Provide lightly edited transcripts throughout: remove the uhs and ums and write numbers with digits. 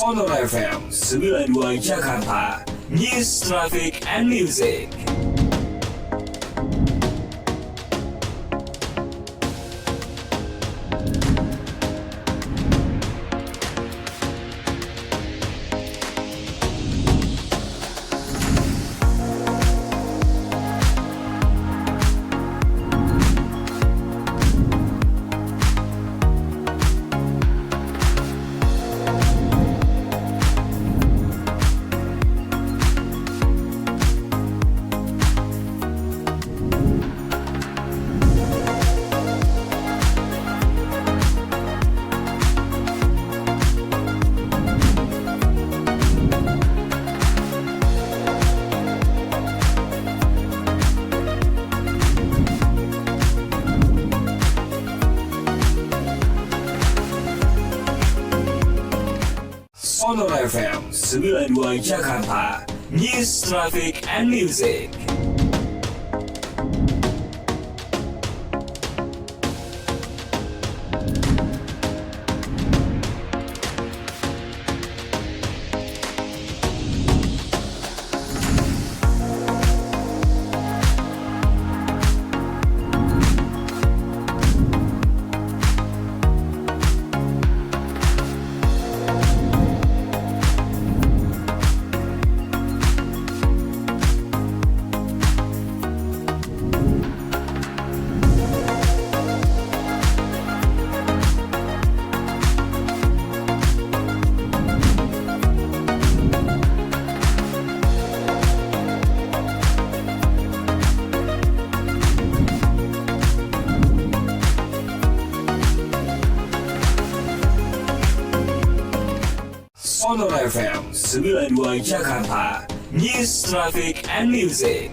Sonora FM 92 Jakarta, News, Traffic, and Music. Sonora FM 92 Jakarta, News, Traffic, and Music. Sonora FM 92 Jakarta, News, Traffic, and Music.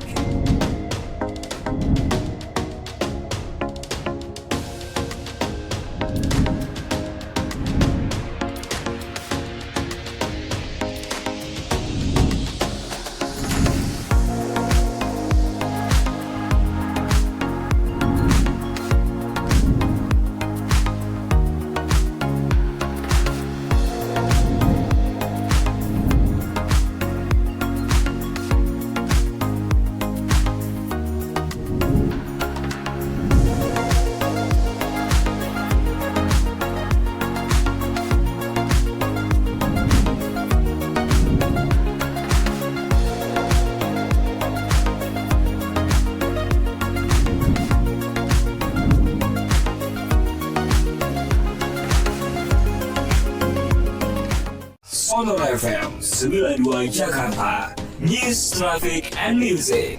Sonora FM 92 Jakarta, News, Traffic, and Music.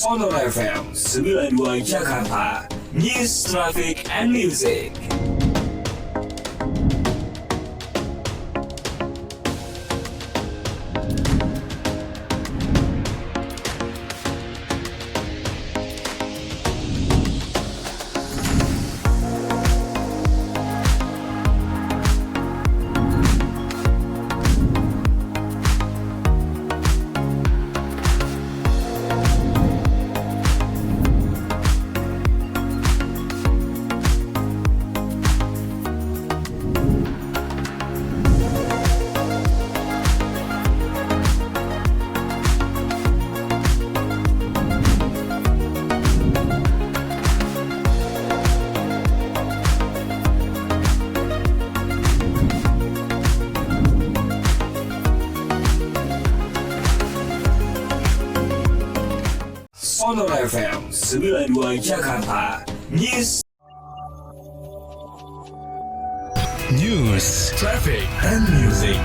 Sonora FM 92 Jakarta, News, Traffic, and Music. Sonora FM 92 Jakarta. News, Traffic, and Music.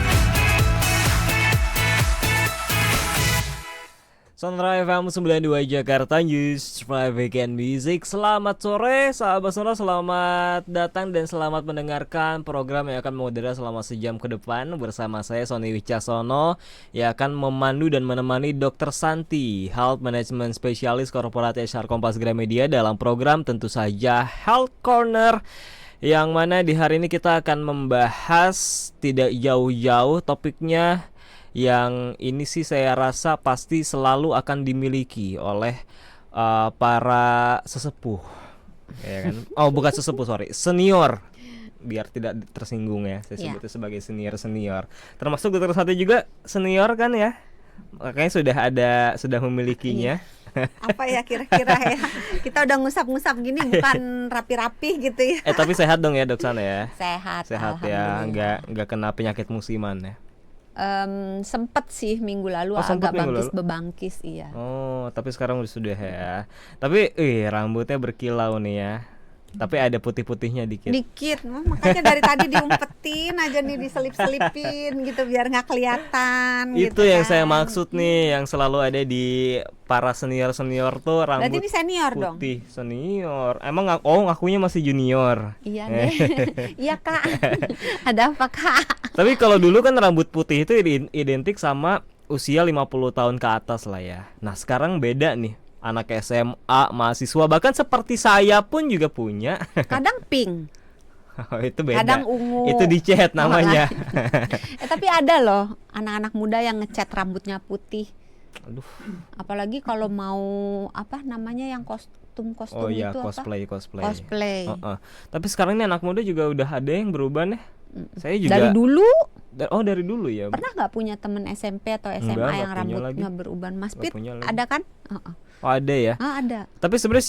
Sonora FM 92 Jakarta, News, Traffic, and Music. Selamat sore sahabat Sonora, selamat datang dan selamat mendengarkan program yang akan mengudara selama sejam ke depan bersama saya Sony Wicaksono yang akan memandu dan menemani Dr. Santi, Health Management Specialist Corporate HR Kompas Gramedia dalam program tentu saja Health Corner, yang mana di hari ini kita akan membahas tidak jauh-jauh topiknya yang ini sih saya rasa pasti selalu akan dimiliki oleh para sesepuh, ya kan? Oh, bukan sesepuh, sorry, senior, biar tidak tersinggung ya, saya sebutnya sebagai senior. Termasuk Dr. Santi juga senior kan ya? Makanya sudah memilikinya. Apa ya kira-kira ya? Kita udah ngusap-ngusap gini bukan rapi-rapi gitu ya. Tapi sehat dong ya Dok Sana ya? Sehat ya, nggak kena penyakit musiman ya? Sempet sih minggu lalu agak bangkis iya. Oh, tapi sekarang sudah ya. Tapi rambutnya berkilau nih ya. Tapi ada putih-putihnya dikit. Makanya dari tadi diumpetin aja nih, diselip-selipin gitu biar nggak kelihatan. Itu gitu yang kan. saya maksud nih, yang selalu ada di para senior tuh rambut. Berarti ini senior putih, dong. Senior. Emang ngakunya masih junior. Iya deh. Iya Kak. Ada apa Kak? Tapi kalau dulu kan rambut putih itu identik sama usia 50 tahun ke atas lah ya. Nah, sekarang beda nih. Anak SMA, mahasiswa, bahkan seperti saya pun juga punya. Kadang pink. Oh, itu beda. Kadang ungu. Itu dicat namanya. Tapi ada loh anak-anak muda yang ngecat rambutnya putih. Aduh. Apalagi kalau mau apa namanya yang kostum Oh iya, itu cosplay. Tapi sekarang ini anak muda juga udah ada yang berubah nih. Saya juga dari dulu. Dari dulu ya. Pernah nggak punya temen SMP atau SMA yang rambutnya beruban? Mas Pit ada kan? Oh, ada ya. Ada. Tapi sebenarnya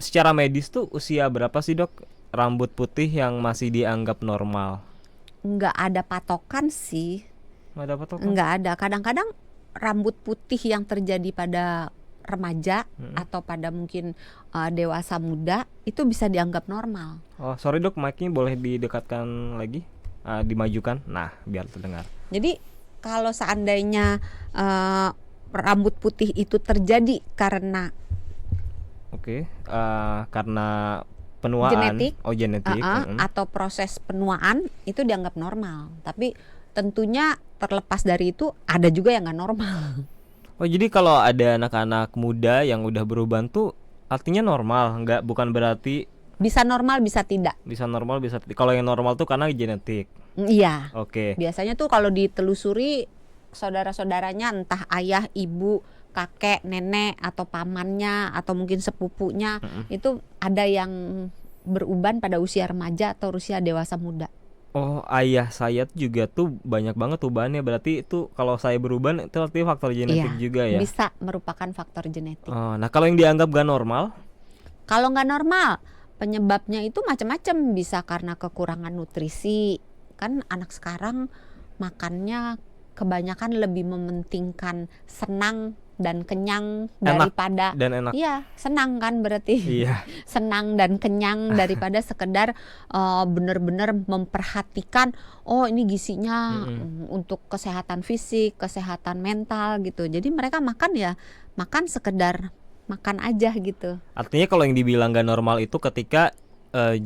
secara medis tuh usia berapa sih Dok rambut putih yang masih dianggap normal? Nggak ada patokan sih. Nggak ada patokan? Nggak ada. Kadang-kadang rambut putih yang terjadi pada remaja atau pada mungkin dewasa muda itu bisa dianggap normal. Oh, sorry Dok, mic-nya boleh didekatkan lagi, dimajukan. Nah, biar terdengar. Jadi kalau seandainya rambut putih itu terjadi karena karena penuaan, genetik, atau proses penuaan, itu dianggap normal. Tapi tentunya terlepas dari itu ada juga yang nggak normal. Oh, jadi kalau ada anak-anak muda yang udah beruban tuh artinya normal, bukan berarti bisa normal bisa tidak. Bisa normal bisa tidak. Kalau yang normal tuh karena genetik. Iya. Oke. Biasanya tuh kalau ditelusuri saudara-saudaranya, entah ayah, ibu, kakek, nenek atau pamannya atau mungkin sepupunya, itu ada yang beruban pada usia remaja atau usia dewasa muda. Oh, ayah saya juga tuh banyak banget ubannya. Berarti itu kalau saya beruban itu artinya faktor genetik juga ya? Bisa merupakan faktor genetik. Oh, nah kalau yang dianggap gak normal? Kalau gak normal, penyebabnya itu macam-macam. Bisa karena kekurangan nutrisi. Kan anak sekarang makannya kebanyakan lebih mementingkan senang dan kenyang daripada enak. Iya, senang kan berarti. Iya. Senang dan kenyang daripada sekedar benar-benar memperhatikan ini gizinya untuk kesehatan fisik, kesehatan mental gitu. Jadi mereka makan sekedar makan aja gitu. Artinya kalau yang dibilang gak normal itu ketika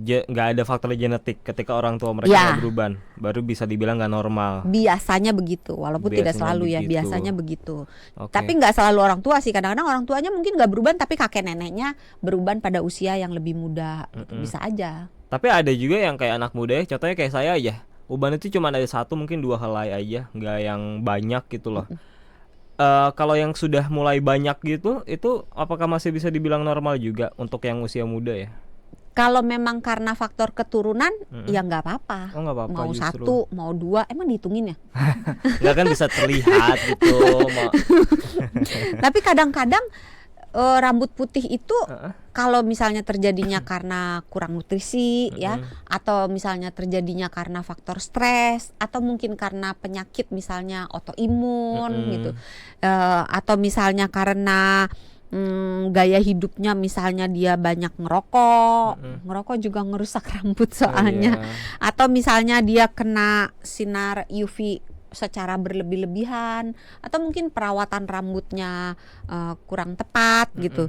nggak ada faktor genetik, ketika orang tua mereka beruban, baru bisa dibilang nggak normal. Biasanya begitu, walaupun tidak selalu ya, biasanya begitu. Tapi nggak selalu orang tua sih, kadang-kadang orang tuanya mungkin nggak beruban, tapi kakek neneknya beruban pada usia yang lebih muda, bisa aja. Tapi ada juga yang kayak anak muda ya, contohnya kayak saya aja, uban itu cuma ada 1 mungkin 2 helai aja, nggak yang banyak gitu loh. Kalau yang sudah mulai banyak gitu, itu apakah masih bisa dibilang normal juga untuk yang usia muda ya? Kalau memang karena faktor keturunan, ya nggak apa-apa. Oh, nggak apa-apa. Mau justru 1, mau 2, emang dihitungin ya? Nggak kan bisa terlihat gitu. Tapi kadang-kadang rambut putih itu kalau misalnya terjadinya karena kurang nutrisi ya, atau misalnya terjadinya karena faktor stres, atau mungkin karena penyakit misalnya autoimun gitu, atau misalnya karena gaya hidupnya misalnya dia banyak ngerokok juga ngerusak rambut soalnya. Iya. Atau misalnya dia kena sinar UV secara berlebih-lebihan, atau mungkin perawatan rambutnya kurang tepat gitu.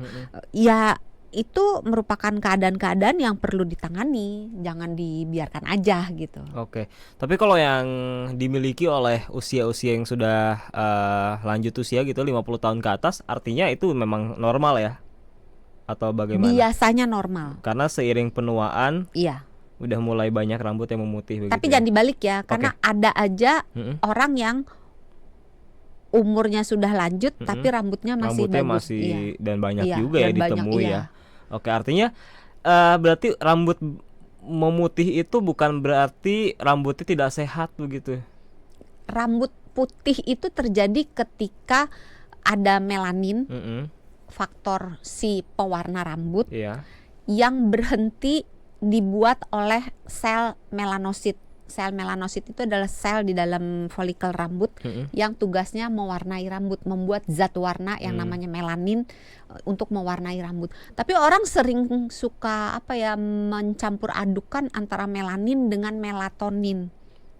Ya itu merupakan keadaan-keadaan yang perlu ditangani, jangan dibiarkan aja gitu. Oke, tapi kalau yang dimiliki oleh usia-usia yang sudah lanjut usia gitu 50 tahun ke atas, artinya itu memang normal ya? Atau bagaimana? Biasanya normal. Karena seiring penuaan Iya. udah mulai banyak rambut yang memutih begitu Tapi ya? jangan dibalik ya, karena ada aja orang yang umurnya sudah lanjut tapi rambutnya masih Rambutnya bagus. masih Iya. dan banyak Iya, juga ya dan banyak, ditemui iya. ya. Oke, artinya berarti rambut memutih itu bukan berarti rambutnya tidak sehat begitu. Rambut putih itu terjadi ketika ada melanin, faktor si pewarna rambut Iya. yang berhenti dibuat oleh sel melanosit. Sel melanosit itu adalah sel di dalam folikel rambut yang tugasnya mewarnai rambut, membuat zat warna yang namanya melanin untuk mewarnai rambut. Tapi orang sering suka mencampur adukan antara melanin dengan melatonin.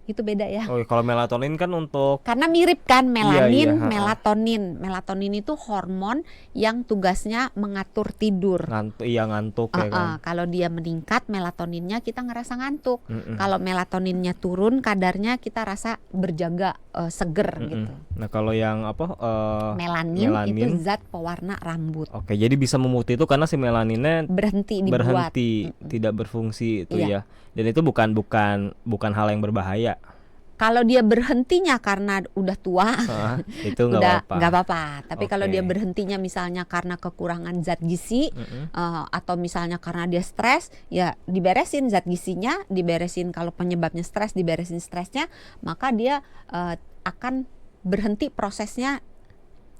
Itu beda ya. Oh, kalau melatonin kan untuk Karena mirip kan melanin, Iya, melatonin. Melatonin itu hormon yang tugasnya mengatur tidur. ngantuk ya kan. Kalau dia meningkat melatoninnya kita ngerasa ngantuk. Kalau melatoninnya turun kadarnya kita rasa berjaga, seger gitu. Nah, kalau yang Melanin itu melanin. zat pewarna rambut. Oke, jadi bisa memutih itu karena si melaninnya Berhenti dibuat. tidak berfungsi itu Iya. ya. Dan itu bukan hal yang berbahaya. Kalau dia berhentinya karena udah tua, Itu nggak udah apa-apa. nggak apa-apa. Tapi kalau Oke. dia berhentinya misalnya karena kekurangan zat gizi, atau misalnya karena dia stres, ya diberesin zat gizinya, diberesin kalau penyebabnya stres, diberesin stresnya, maka dia akan berhenti prosesnya.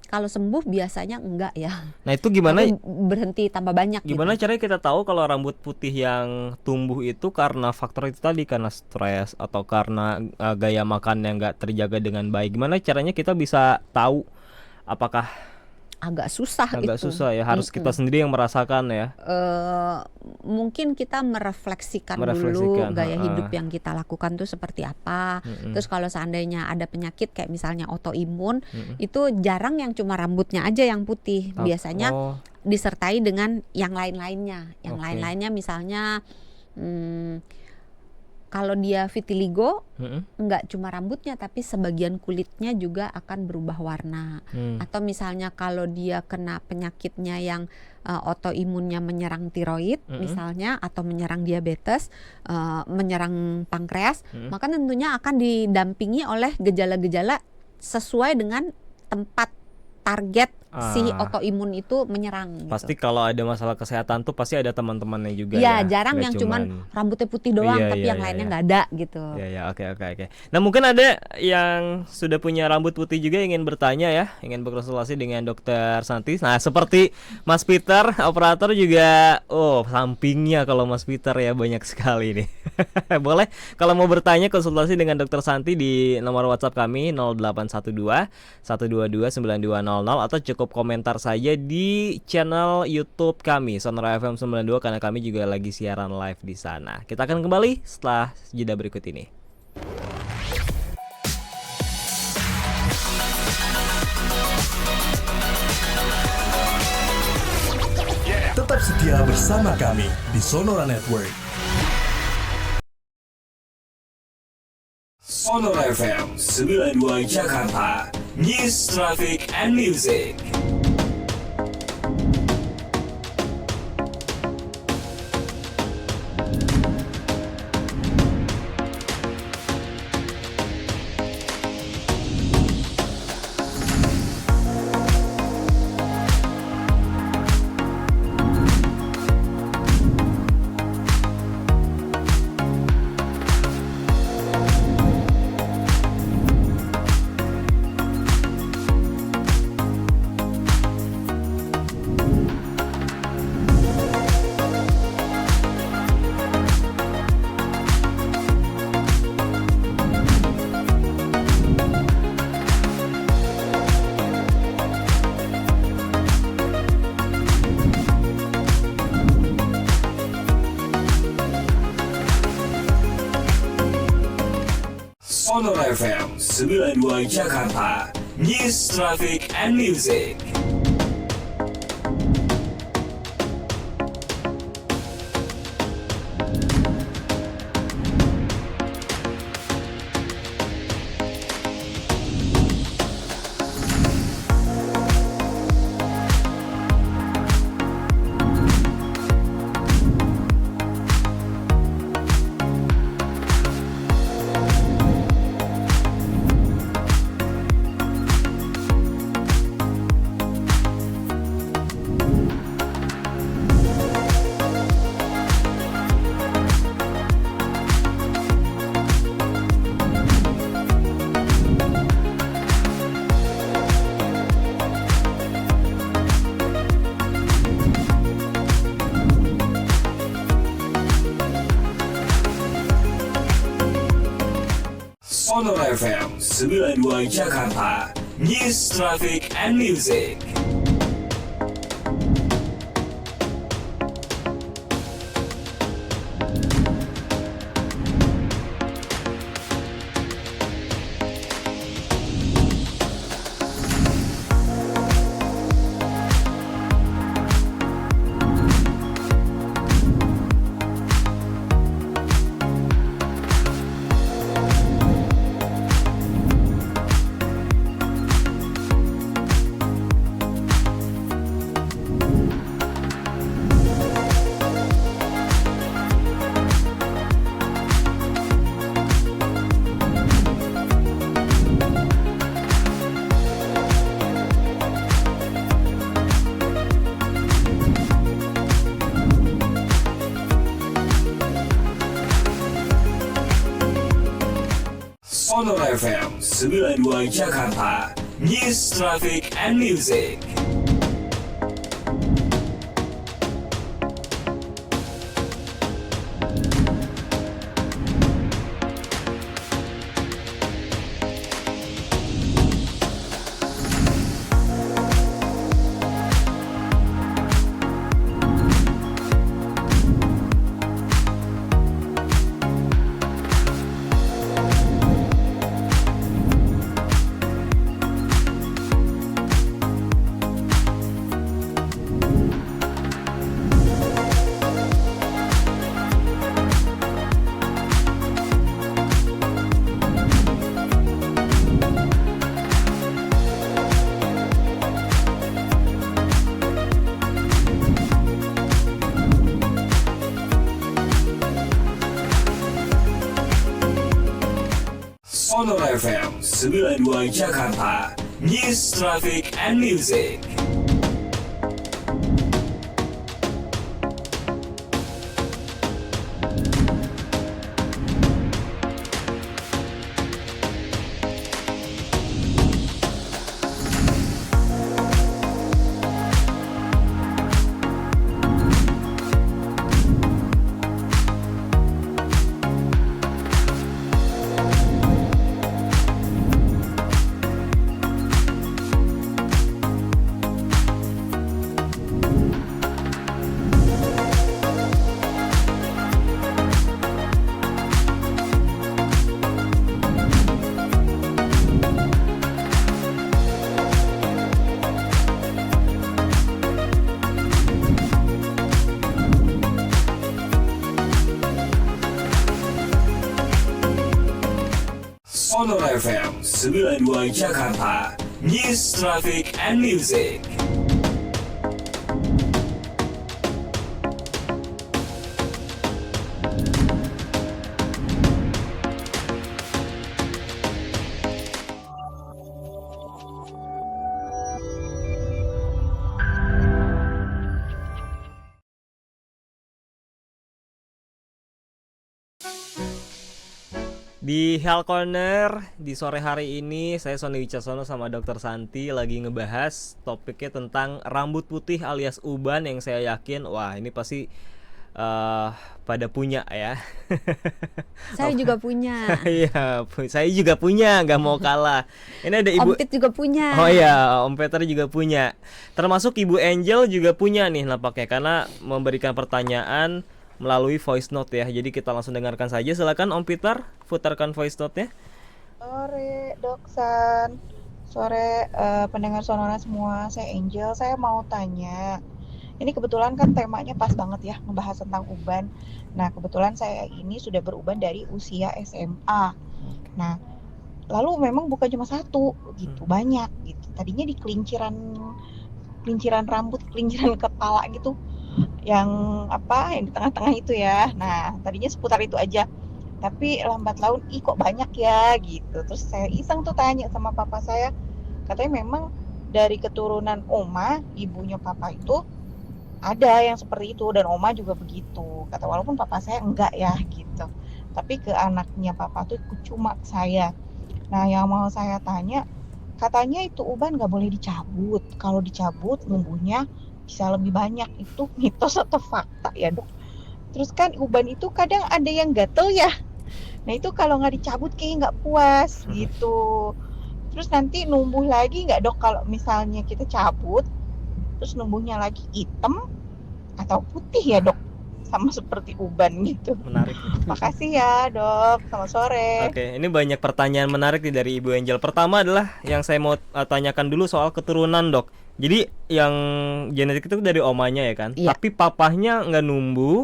Kalau sembuh biasanya enggak ya. Nah, itu gimana? Tapi berhenti tambah banyak. Gimana gitu. caranya kita tahu kalau rambut putih yang tumbuh itu karena faktor itu tadi, karena stres atau karena gaya makan yang nggak terjaga dengan baik? Gimana caranya kita bisa tahu apakah Agak susah agak itu. susah ya? Harus kita sendiri yang merasakan ya. Mungkin kita merefleksikan dulu Merefleksikan, gaya hidup yang kita lakukan tuh seperti apa. Terus kalau seandainya ada penyakit kayak misalnya autoimun, itu jarang yang cuma rambutnya aja yang putih. Biasanya disertai dengan yang lain-lainnya. Yang Oke. lain-lainnya misalnya kalau dia vitiligo, enggak cuma rambutnya tapi sebagian kulitnya juga akan berubah warna. Atau misalnya kalau dia kena penyakitnya yang autoimunnya menyerang tiroid misalnya, atau menyerang diabetes, menyerang pankreas, maka tentunya akan didampingi oleh gejala-gejala sesuai dengan tempat target si autoimun itu menyerang. Pasti gitu. kalau ada masalah kesehatan tuh pasti ada teman-temannya juga Ya, ya. jarang Nggak yang cuman rambutnya putih doang Iya, tapi iya, yang iya, lainnya iya. nggak ada gitu. Ya, oke. Nah, mungkin ada yang sudah punya rambut putih juga ingin bertanya ya, ingin berkonsultasi dengan Dokter Santi. Nah, seperti Mas Peter, operator juga, sampingnya kalau Mas Peter ya banyak sekali nih. Boleh kalau mau bertanya konsultasi dengan Dokter Santi di nomor WhatsApp kami 0812 122 9200 atau cukup komentar saja di channel YouTube kami Sonora FM 92 karena kami juga lagi siaran live di sana. Kita akan kembali setelah jeda berikut ini. Tetap setia bersama kami di Sonora Network. Sonora FM 92 Jakarta. News, Traffic, and Music. FM 92 Jakarta, News, Traffic, and Music. Sonora FM 92 Jakarta, News, Traffic, and Music. Sonora FM 92 Jakarta, News, Traffic, and Music. Sonora FM 92 Jakarta, News, Traffic, and Music. Sonora FM 92 Jakarta, News, Traffic, and Music. Di Health Corner di sore hari ini saya Sony Wicaksono sama Dr. Santi lagi ngebahas topiknya tentang rambut putih alias uban yang saya yakin wah ini pasti pada punya ya. Saya juga punya. Iya, saya juga punya, nggak mau kalah. Ini ada Ibu Om Pit juga punya. Oh iya, Om Peter juga punya. Termasuk Ibu Angel juga punya nih nampaknya karena memberikan pertanyaan melalui voice note ya. Jadi kita langsung dengarkan saja. Silakan Om Peter, putarkan voice note-nya. Sore, Doksan. Sore, pendengar Sonora semua. Saya Angel. Saya mau tanya. Ini kebetulan kan temanya pas banget ya, ngebahas tentang uban. Nah, kebetulan saya ini sudah beruban dari usia SMA. Nah, lalu memang bukan cuma satu gitu, banyak gitu. Tadinya di kelinciran rambut, kelinciran kepala gitu. Yang apa, yang di tengah-tengah itu ya. Nah, tadinya seputar itu aja. Tapi lambat laun, ih kok banyak ya gitu. Terus saya iseng tuh tanya sama papa saya, katanya memang dari keturunan oma, ibunya papa itu ada yang seperti itu dan oma juga begitu. Kata walaupun papa saya enggak ya gitu. Tapi ke anaknya papa tuh cuma saya. Nah yang mau saya tanya, katanya itu uban nggak boleh dicabut. Kalau dicabut numbuhnya bisa lebih banyak. Itu mitos atau fakta ya dok? Terus kan uban itu kadang ada yang gatel ya. Nah itu kalau nggak dicabut kayaknya nggak puas gitu. Terus nanti numbuh lagi nggak dok kalau misalnya kita cabut, terus numbuhnya lagi hitam atau putih ya dok? Sama seperti uban gitu. Menarik. Makasih ya dok, selamat sore. Oke, ini banyak pertanyaan menarik nih dari Ibu Angel. Pertama adalah yang saya mau tanyakan dulu soal keturunan dok. Jadi yang genetik itu dari omanya ya kan? Iya. Tapi papahnya nggak numbuh.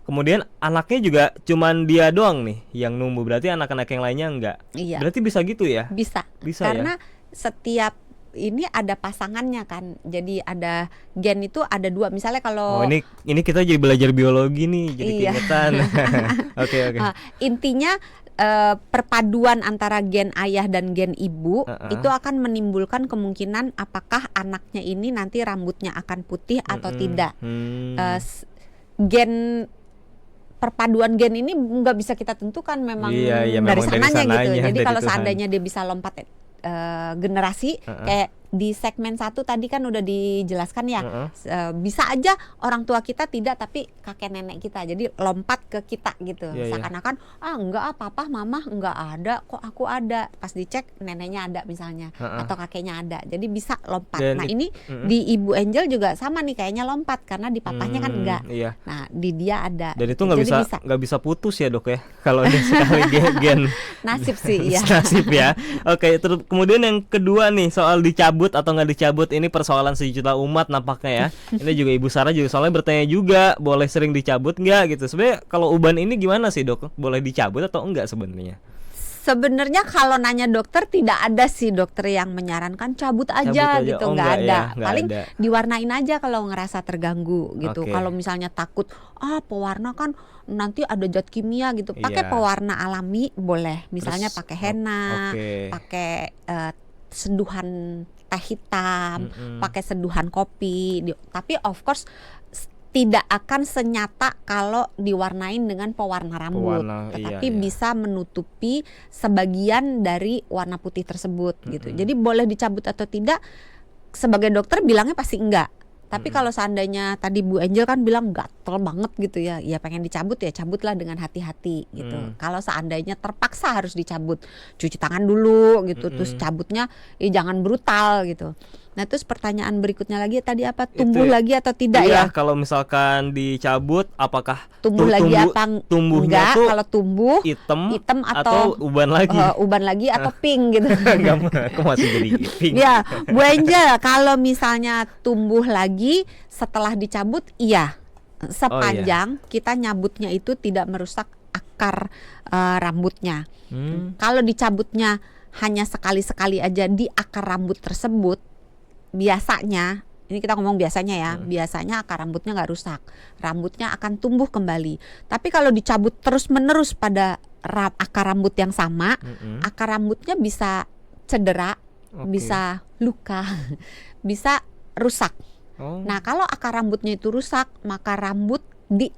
Kemudian anaknya juga cuman dia doang nih yang numbuh. Berarti anak-anak yang lainnya enggak. Iya. Berarti bisa gitu ya? Bisa. Bisa Karena ya? setiap ini ada pasangannya kan. Jadi ada gen itu ada dua. Misalnya Oh, kalau ini kita jadi belajar biologi nih, jadi Iya. keingetan. Oke. intinya perpaduan antara gen ayah dan gen ibu itu akan menimbulkan kemungkinan apakah anaknya ini nanti rambutnya akan putih atau tidak. Gen perpaduan gen ini nggak bisa kita tentukan memang Iya, dari memang dari sananya gitu. sananya, Jadi dari kalau Tuhan. seandainya dia bisa lompat generasi kayak di segmen 1 tadi kan udah dijelaskan ya, bisa aja orang tua kita tidak tapi kakek nenek kita, jadi lompat ke kita gitu. Iya, iya. Seakan-akan enggak papa mama enggak ada kok, aku ada, pas dicek neneknya ada misalnya atau kakeknya ada, jadi bisa lompat. Dan Nah ini di Ibu Angel juga sama nih, kayaknya lompat karena di papahnya kan enggak. Iya. Nah di dia ada. Dan itu nggak Jadi bisa bisa putus ya dok ya kalau udah sekali gen nasib sih ya. nasib ya. Oke, terus kemudian yang kedua nih soal dicabut atau nggak dicabut, ini persoalan sejuta umat nampaknya ya. Ini juga Ibu Sarah juga soalnya bertanya juga, boleh sering dicabut nggak gitu. Sebenarnya kalau uban ini gimana sih dok? Boleh dicabut atau enggak sebenarnya? Sebenarnya kalau nanya dokter tidak ada sih dokter yang menyarankan cabut aja gitu, Oh, nggak enggak ada. ya, nggak Paling ada. diwarnain aja kalau ngerasa terganggu gitu. Oke. Kalau misalnya takut pewarna kan nanti ada zat kimia gitu, pakai Iya. pewarna alami boleh. Misalnya Terus, pakai henna, oke. pakai seduhan teh hitam, pakai seduhan kopi. Tapi of course tidak akan senyata kalau diwarnain dengan pewarna rambut, Pewarna, tetapi iya. bisa menutupi sebagian dari warna putih tersebut gitu. Jadi boleh dicabut atau tidak, sebagai dokter bilangnya pasti enggak. Tapi kalau seandainya tadi Bu Angel kan bilang gatel banget gitu ya, ya pengen dicabut ya cabutlah dengan hati-hati gitu. Kalau seandainya terpaksa harus dicabut, cuci tangan dulu gitu, terus cabutnya jangan brutal gitu. Nah terus pertanyaan berikutnya lagi tadi apa, tumbuh Itu- lagi atau tidak Iya, ya? kalau misalkan dicabut apakah Tumbuh lagi apa tumbuhnya enggak? tuh Kalau tumbuh hitam atau uban lagi? uban lagi atau pink gitu. Enggak, aku masih jadi pink. Ya, Bu Angel, kalau misalnya tumbuh lagi setelah dicabut, iya, sepanjang kita nyabutnya itu tidak merusak akar rambutnya. Kalau dicabutnya hanya sekali-sekali aja di akar rambut tersebut, biasanya, ini kita ngomong biasanya ya, biasanya akar rambutnya nggak rusak, rambutnya akan tumbuh kembali. Tapi kalau dicabut terus-menerus pada akar rambut yang sama, akar rambutnya bisa cedera, bisa luka, bisa rusak. Nah kalau akar rambutnya itu rusak, maka rambut di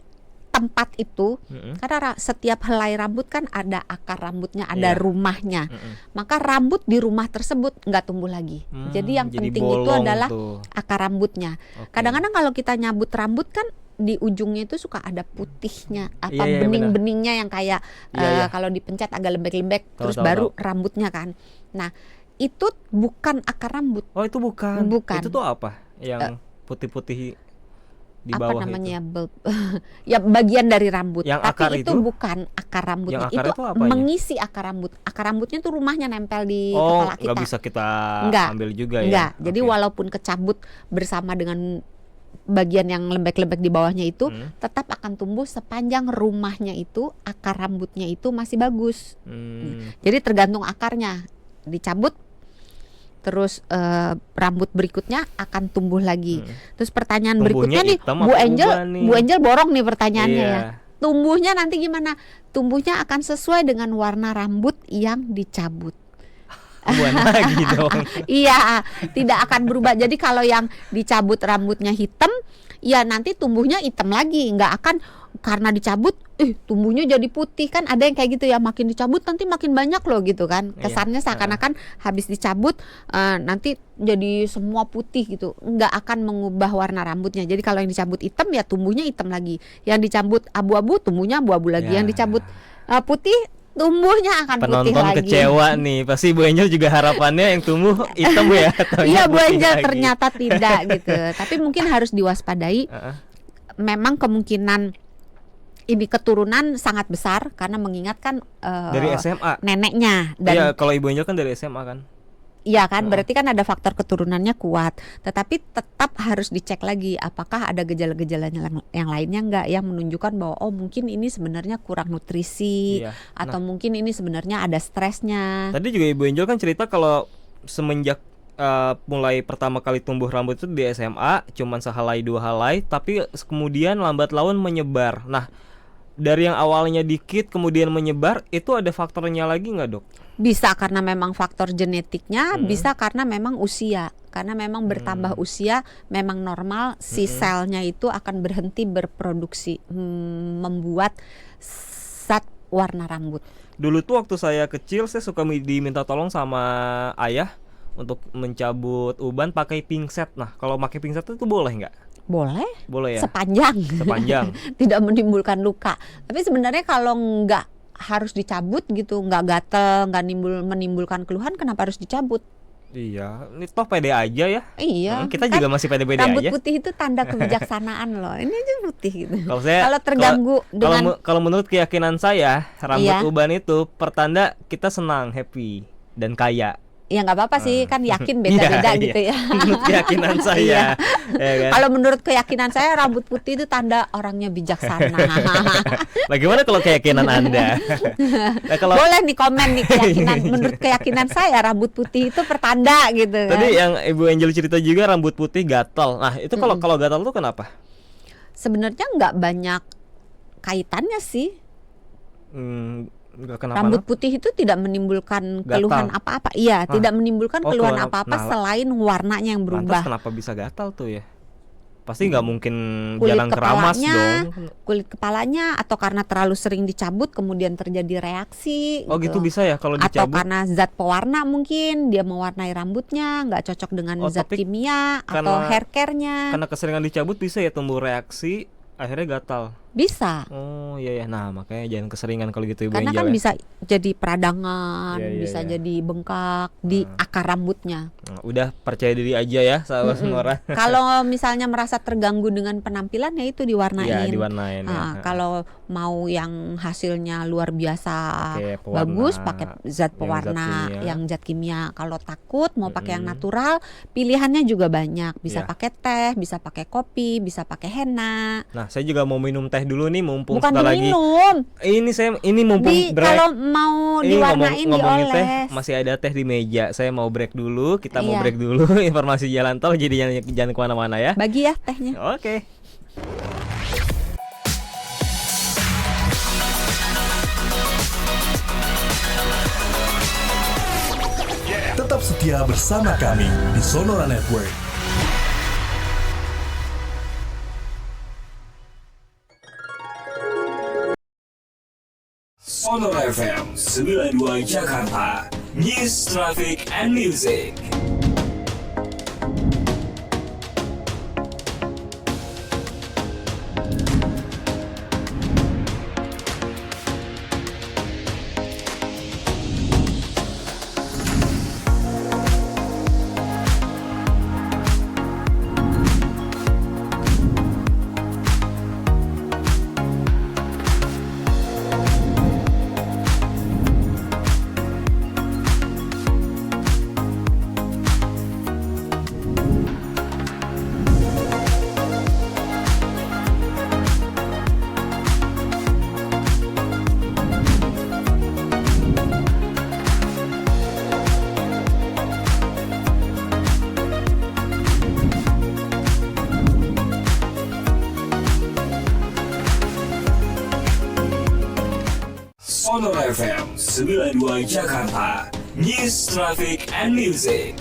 tempat itu, karena setiap helai rambut kan ada akar rambutnya, ada rumahnya, maka rambut di rumah tersebut nggak tumbuh lagi. Jadi yang penting itu bolong adalah tuh. akar rambutnya. Kadang-kadang kalau kita nyabut rambut kan di ujungnya itu suka ada putihnya, apa Iya, bening-beningnya yang kayak Iya. kalau dipencet agak lembek-lembek, Tahu, terus tahu, baru rambutnya kan. Nah itu bukan akar rambut. Oh, itu bukan. Bukan. Itu tuh apa? Yang putih-putih di apa bawah namanya itu. bulb ya bagian dari rambut. Yang Tapi akar itu itu? bukan akar rambutnya, Yang akar itu itu apanya? mengisi akar rambut. Akar rambutnya tuh rumahnya nempel di Oh, kepala nggak kita. bisa kita Enggak. ambil juga ya? Enggak. Jadi Oke. walaupun kecabut bersama dengan bagian yang lembek-lembek di bawahnya itu tetap akan tumbuh sepanjang rumahnya itu, akar rambutnya itu masih bagus. Jadi tergantung akarnya. Dicabut terus rambut berikutnya akan tumbuh lagi. Terus pertanyaan Tumbuhnya berikutnya nih, hitam Bu apa Angel, uban nih? Bu Angel borong nih pertanyaannya Iya. ya. Tumbuhnya nanti gimana? Tumbuhnya akan sesuai dengan warna rambut yang dicabut. Tumbuhan lagi dong. Iya, tidak akan berubah. Jadi kalau yang dicabut rambutnya hitam, ya nanti tumbuhnya hitam lagi. Nggak akan karena dicabut, tumbuhnya jadi putih. Kan ada yang kayak gitu ya, makin dicabut nanti makin banyak loh gitu kan. Kesannya seakan-akan habis dicabut nanti jadi semua putih gitu. Nggak akan mengubah warna rambutnya. Jadi kalau yang dicabut hitam ya tumbuhnya hitam lagi. Yang dicabut abu-abu tumbuhnya abu-abu lagi. Ya. Yang dicabut putih tumbuhnya akan putih Penonton lagi. kecewa nih. Pasti Bu Angel juga harapannya yang tumbuh hitam ya. Taunya Iya, Bu putih Angel lagi. ternyata tidak gitu. Tapi mungkin harus diwaspadai. Memang kemungkinan ini keturunan sangat besar karena mengingatkan Dari SMA. neneknya Iya, dan kalau Ibu Angel kan dari SMA kan. iya kan, berarti kan ada faktor keturunannya kuat. Tetapi tetap harus dicek lagi apakah ada gejala-gejalanya yang lainnya enggak yang menunjukkan bahwa oh mungkin ini sebenarnya kurang nutrisi Iya. atau mungkin ini sebenarnya ada stresnya. Tadi juga Ibu Angel kan cerita kalau semenjak mulai pertama kali tumbuh rambut itu di SMA cuman sehelai dua helai, tapi kemudian lambat laun menyebar. Nah, dari yang awalnya dikit kemudian menyebar, itu ada faktornya lagi nggak, Dok? Bisa karena memang faktor genetiknya, bisa karena memang usia. Karena memang bertambah usia, memang normal si selnya itu akan berhenti berproduksi, membuat zat warna rambut. Dulu tuh waktu saya kecil saya suka diminta tolong sama ayah untuk mencabut uban pakai pinset. Nah, kalau pakai pinset itu boleh nggak? Boleh, Boleh ya? sepanjang tidak menimbulkan luka. Tapi sebenarnya kalau nggak harus dicabut gitu, nggak gatel, nggak menimbulkan keluhan, kenapa harus dicabut? Iya, ini toh pede aja ya. Iya, Kita kan juga masih pede-pede rambut aja. putih itu tanda kebijaksanaan loh. Ini aja putih gitu. Kalau saya Kalau terganggu dengan kalau menurut keyakinan saya, rambut Iya. uban itu pertanda kita senang, happy dan kaya. ya nggak apa-apa sih, kan yakin beda-beda Iya, gitu iya. ya. Menurut keyakinan saya. Iya. Ya kan? Kalau menurut keyakinan saya rambut putih itu tanda orangnya bijaksana. Bagaimana kalau keyakinan Anda? Nah, kalau Boleh nih komen nih keyakinan. Menurut keyakinan saya rambut putih itu pertanda gitu kan. tadi yang Ibu Angel cerita juga rambut putih gatal. Nah, itu kalau gatal tuh kenapa? Sebenarnya nggak banyak kaitannya sih. Nggak kenapa? Rambut putih itu tidak menimbulkan Gatal. keluhan apa-apa. Iya, tidak menimbulkan Oh, keluhan keluhan. apa-apa Nah, selain warnanya yang Lantas berubah. kenapa bisa gatal tuh ya? Pasti nggak mungkin Kulit jalan keramas kepalanya, dong. kulit kepalanya atau karena terlalu sering dicabut kemudian terjadi reaksi Oh gitu bisa ya kalau atau dicabut? karena zat pewarna mungkin dia mewarnai rambutnya nggak cocok dengan Oh, zat tapi kimia atau karena- hair care-nya. Karena keseringan dicabut bisa ya tumbuh reaksi, akhirnya gatal. Bisa. Oh iya ya, nah makanya jangan keseringan kalau gitu Ibu Karena Angel kan ya. bisa jadi peradangan, Iya, iya, bisa iya. jadi bengkak di akar rambutnya. Nah, udah percaya diri aja ya sahabat Sonora. Kalau misalnya merasa terganggu dengan penampilan ya itu diwarnain. Iya diwarnain ya. Kalau mau yang hasilnya luar biasa Pakai pewarna, bagus pakai zat yang pewarna zat kimia. yang zat kimia. Kalau takut mau pakai yang natural, pilihannya juga banyak. Bisa Iya. pakai teh, bisa pakai kopi, bisa pakai henna. Nah saya juga mau minum teh dulu nih mumpung Bukan sebentar lagi. diminum. Ini mumpung break. Kalau mau Ini diwarnain ngomongin teh dioles. masih ada teh di meja. Saya mau break dulu. Kita mau Iya. break dulu informasi jalan tol. Jadi jangan kemana-mana ya. Bagi ya tehnya. Oke. Tetap setia bersama kami di Sonora Network. Sonora FM 92 Jakarta. News, Traffic, and Music. Sonor FM 92 Jakarta, News, Traffic, and Music.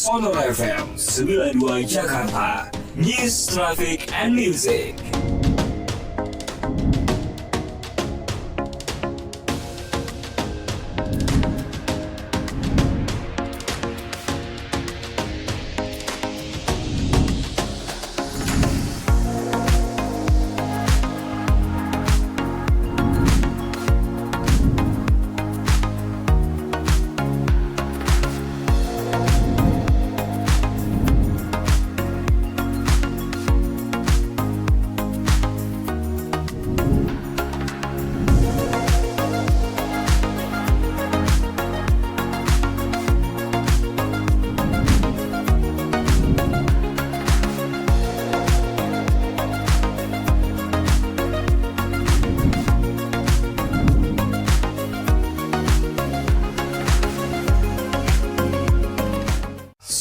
Sonor FM 92 Jakarta, News, Traffic, and Music.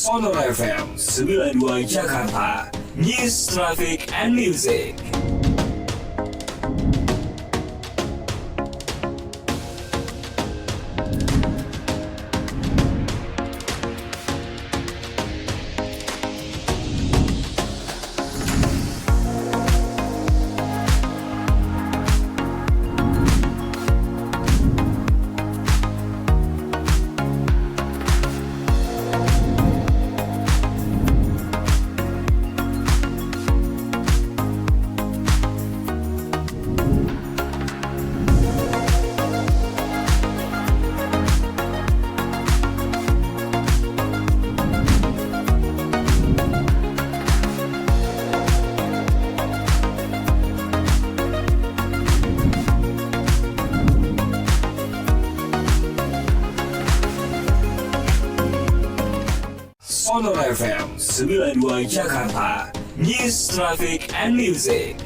Sonor FM 92 Jakarta, News, Traffic, and Music. Sonor FM 92 Jakarta, News, Traffic, and Music.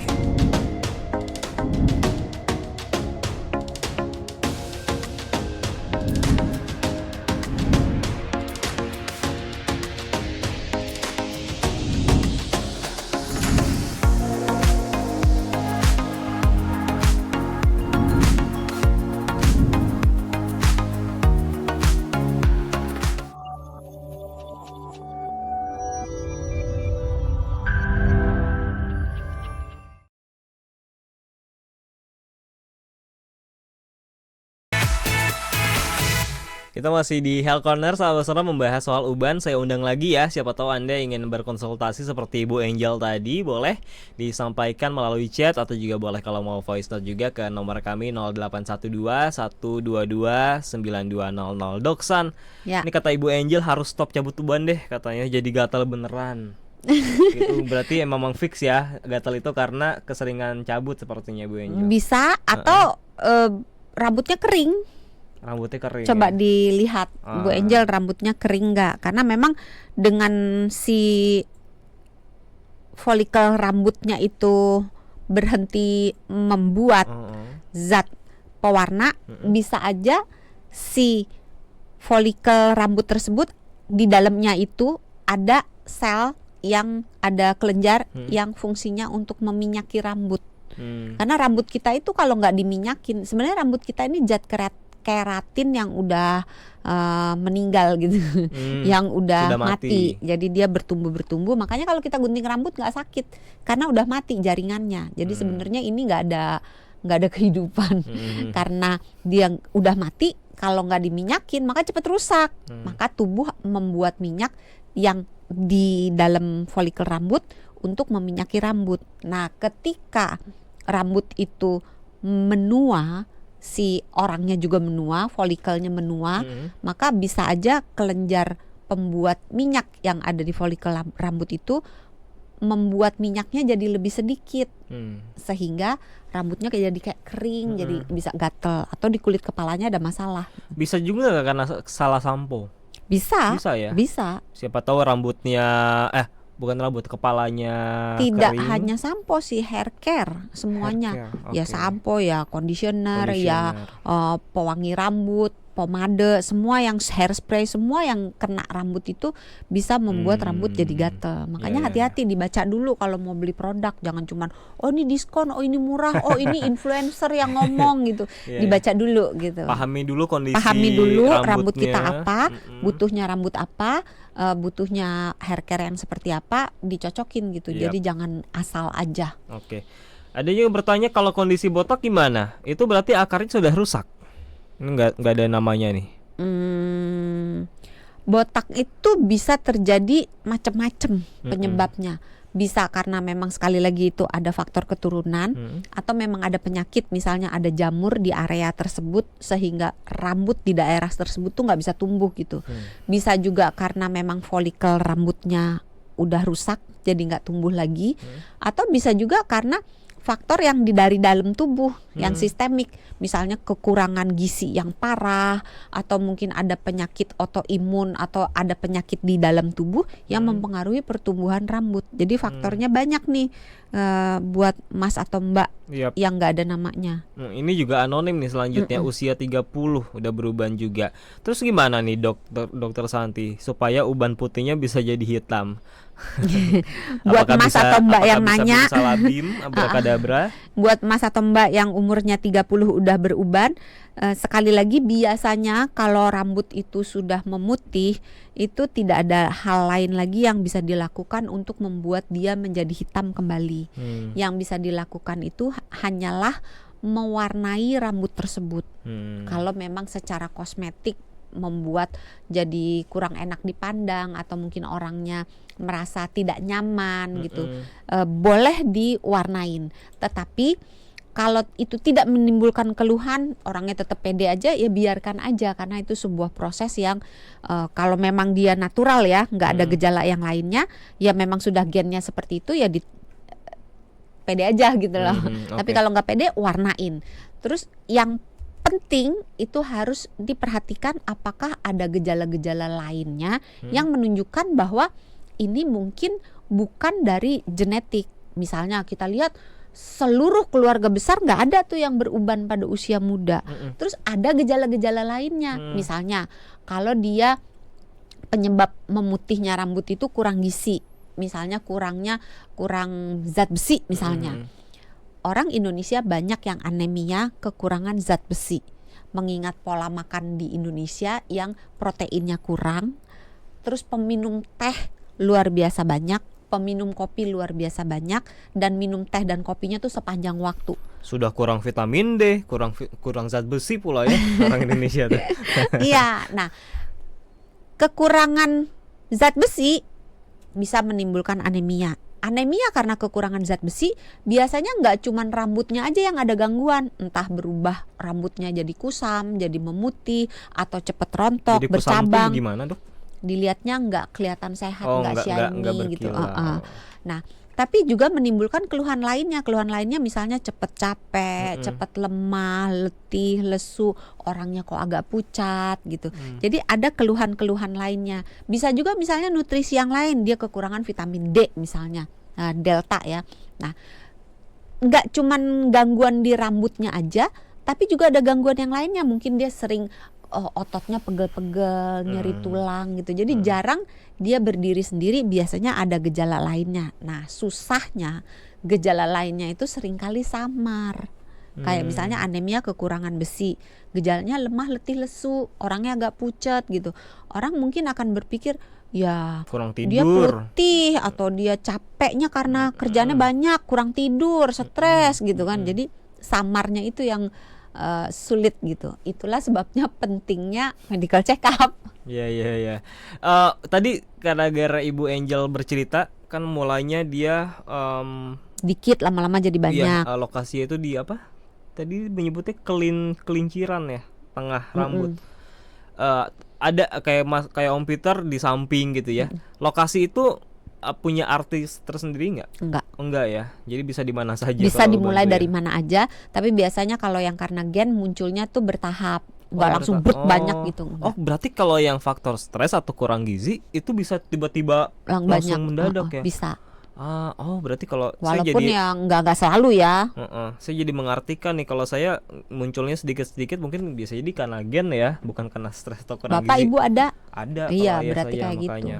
Kita masih di Health Corner, sahabat-sahabat, membahas soal uban. Saya undang lagi ya, siapa tahu Anda ingin berkonsultasi seperti Ibu Angel tadi, boleh disampaikan melalui chat atau juga boleh kalau mau voice note juga ke nomor kami 0812 122 9200. Doksan, Ya. ini kata Ibu Angel harus stop cabut uban deh, katanya jadi gatal beneran. Itu berarti memang fix ya, gatal itu karena keseringan cabut sepertinya Ibu Angel. Bisa atau rambutnya kering. Rambutnya kering. Coba ya? dilihat Bu Angel rambutnya kering nggak? Karena memang dengan si folikel rambutnya itu berhenti membuat zat pewarna, bisa aja si folikel rambut tersebut di dalamnya itu ada sel yang ada kelenjar yang fungsinya untuk meminyaki rambut. Karena rambut kita itu kalau nggak diminyakin, sebenarnya rambut kita ini zat keratin yang udah meninggal gitu, yang udah mati. Jadi dia bertumbuh. Makanya kalau kita gunting rambut nggak sakit karena udah mati jaringannya. Jadi sebenarnya ini nggak ada kehidupan karena dia udah mati. Kalau nggak diminyakin maka cepat rusak. Maka tubuh membuat minyak yang di dalam folikel rambut untuk meminyaki rambut. Nah, ketika rambut itu menua, si orangnya juga menua, folikelnya menua, maka bisa aja kelenjar pembuat minyak yang ada di folikel rambut itu membuat minyaknya jadi lebih sedikit, sehingga rambutnya jadi kayak kering, jadi bisa gatel, atau di kulit kepalanya ada masalah. Bisa juga nggak karena salah sampo? Bisa ya. bisa. Siapa tahu rambutnya bukan rambut, kepalanya Tidak kering. hanya sampo sih, hair care semuanya. Hair care, Ya oke. sampo, ya conditioner, ya pewangi rambut, pomade, semua yang hairspray, semua yang kena rambut itu bisa membuat rambut jadi gatel. Makanya hati-hati, dibaca dulu kalau mau beli produk. Jangan cuman oh ini diskon, oh ini murah, oh ini influencer yang ngomong gitu. Dibaca dulu gitu. Pahami dulu kondisi Pahami dulu rambut rambutnya. kita apa, butuhnya rambut apa, butuhnya hair care yang seperti apa, dicocokin gitu. Yap. Jadi jangan asal aja. Oke. Ada juga bertanya kalau kondisi botak gimana? Itu berarti akarnya sudah rusak. Ini nggak ada namanya nih. Botak itu bisa terjadi macam-macam penyebabnya. Bisa karena memang sekali lagi itu ada faktor keturunan, atau memang ada penyakit, misalnya ada jamur di area tersebut sehingga rambut di daerah tersebut tuh nggak bisa tumbuh gitu. Bisa juga karena memang folikel rambutnya udah rusak jadi nggak tumbuh lagi, atau bisa juga karena faktor yang dari dalam tubuh yang sistemik, misalnya kekurangan gizi yang parah, atau mungkin ada penyakit autoimun, atau ada penyakit di dalam tubuh yang mempengaruhi pertumbuhan rambut. Jadi faktornya banyak nih buat Mas atau Mbak yang nggak ada namanya. Ini juga anonim nih selanjutnya, usia 30 udah berubah juga. Terus gimana nih dokter Santi supaya uban putihnya bisa jadi hitam? Buat Mas atau Mbak yang nanya, abrakadabra. Buat Mas atau Mbak yang umurnya 30 udah beruban, sekali lagi biasanya kalau rambut itu sudah memutih, itu tidak ada hal lain lagi yang bisa dilakukan untuk membuat dia menjadi hitam kembali. Yang bisa dilakukan itu hanyalah mewarnai rambut tersebut. Kalau memang secara kosmetik membuat jadi kurang enak dipandang, atau mungkin orangnya merasa tidak nyaman gitu, boleh diwarnain. Tetapi kalau itu tidak menimbulkan keluhan, orangnya tetap pede aja, ya biarkan aja, karena itu sebuah proses yang kalau memang dia natural ya, nggak ada gejala yang lainnya, ya memang sudah gennya seperti itu, ya pede aja gitu loh. Tapi kalau nggak pede, warnain. Terus yang penting itu harus diperhatikan apakah ada gejala-gejala lainnya yang menunjukkan bahwa ini mungkin bukan dari genetik. Misalnya kita lihat seluruh keluarga besar nggak ada tuh yang beruban pada usia muda. Terus ada gejala-gejala lainnya. Misalnya kalau dia penyebab memutihnya rambut itu kurang gizi, misalnya kurang zat besi misalnya. Orang Indonesia banyak yang anemia, kekurangan zat besi. Mengingat pola makan di Indonesia yang proteinnya kurang, terus peminum teh luar biasa banyak, peminum kopi luar biasa banyak, dan minum teh dan kopinya tuh sepanjang waktu. Sudah kurang vitamin D, kurang zat besi pula ya orang Indonesia tuh. Iya, nah kekurangan zat besi bisa menimbulkan anemia. Anemia karena kekurangan zat besi biasanya nggak cuman rambutnya aja yang ada gangguan, entah berubah rambutnya jadi kusam, jadi memutih, atau cepet rontok, Jadi kusam tuh bercabang. gimana dok? Dilihatnya nggak kelihatan sehat, nggak shiny gitu. berkilau. Nah, tapi juga menimbulkan keluhan lainnya. Keluhan lainnya misalnya cepet capek, cepet lemah, letih, lesu, orangnya kok agak pucat gitu. Jadi ada keluhan-keluhan lainnya. Bisa juga misalnya nutrisi yang lain, dia kekurangan vitamin D misalnya, delta ya. Nah, nggak cuman gangguan di rambutnya aja, tapi juga ada gangguan yang lainnya. Mungkin dia sering ototnya pegel-pegel, nyeri tulang gitu. Jadi jarang dia berdiri sendiri, biasanya ada gejala lainnya. Nah, susahnya gejala lainnya itu seringkali samar. Kayak misalnya anemia, kekurangan besi, gejalanya lemah, letih, lesu, orangnya agak pucat gitu. Orang mungkin akan berpikir ya Kurang dia tidur. letih, atau dia capeknya karena kerjaannya banyak, kurang tidur, stres gitu kan. Jadi samarnya itu yang sulit gitu. Itulah sebabnya pentingnya medical check up. Iya. Tadi karena gara Ibu Angel bercerita kan mulainya dia Dikit lama-lama jadi banyak. lokasinya itu di apa? Tadi menyebutnya kelinciran ya, tengah rambut. Ada kayak Om Peter di samping gitu ya. Lokasi itu punya artis tersendiri nggak? Enggak ya. Jadi bisa di mana saja. Bisa kalau dimulai bantu dari ya. mana aja, tapi biasanya kalau yang karena gen munculnya tuh bertahap, nggak langsung banyak gitu. Oh, berarti kalau yang faktor stres atau kurang gizi itu bisa tiba-tiba Yang langsung banyak. mendadak ya? Bisa. Berarti kalau Walaupun saya jadi ya nggak selalu ya. saya jadi mengartikan nih, kalau saya munculnya sedikit-sedikit mungkin bisa jadi karena gen ya, bukan karena stres atau kurang Bapak gizi. Ibu ada? Ada. Iya, kalau ayah berarti saya, kayak gitu. makanya.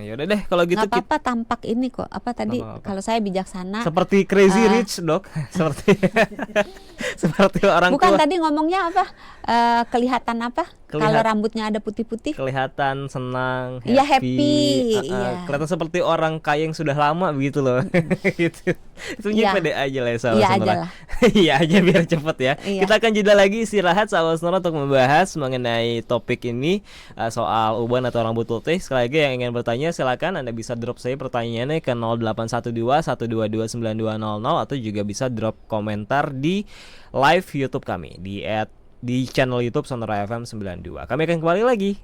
Ya udah deh kalau gitu Nggak apa-apa, tampak ini kok. Apa tadi? Apa-apa. Kalau saya bijaksana. seperti crazy rich dok, seperti orang Bukan tua. tadi ngomongnya apa? Kelihatan apa? Kalau rambutnya ada putih-putih. Kelihatan senang, Iya, happy. Iya. Kelihatan seperti orang kaya yang sudah lama begitu loh. Gitu. Itu Iya. pede aja lah sama Iya Sonora. aja lah. Iya aja biar cepet ya. Iya. Kita akan jeda lagi istirahat sama Sonora untuk membahas mengenai topik ini, soal uban atau rambut putih. Sekali lagi yang ingin bertanya silakan Anda bisa drop saya pertanyaannya ke 0812 122 9200 atau juga bisa drop komentar di live YouTube kami di channel YouTube Sonora FM 92. Kami akan kembali lagi.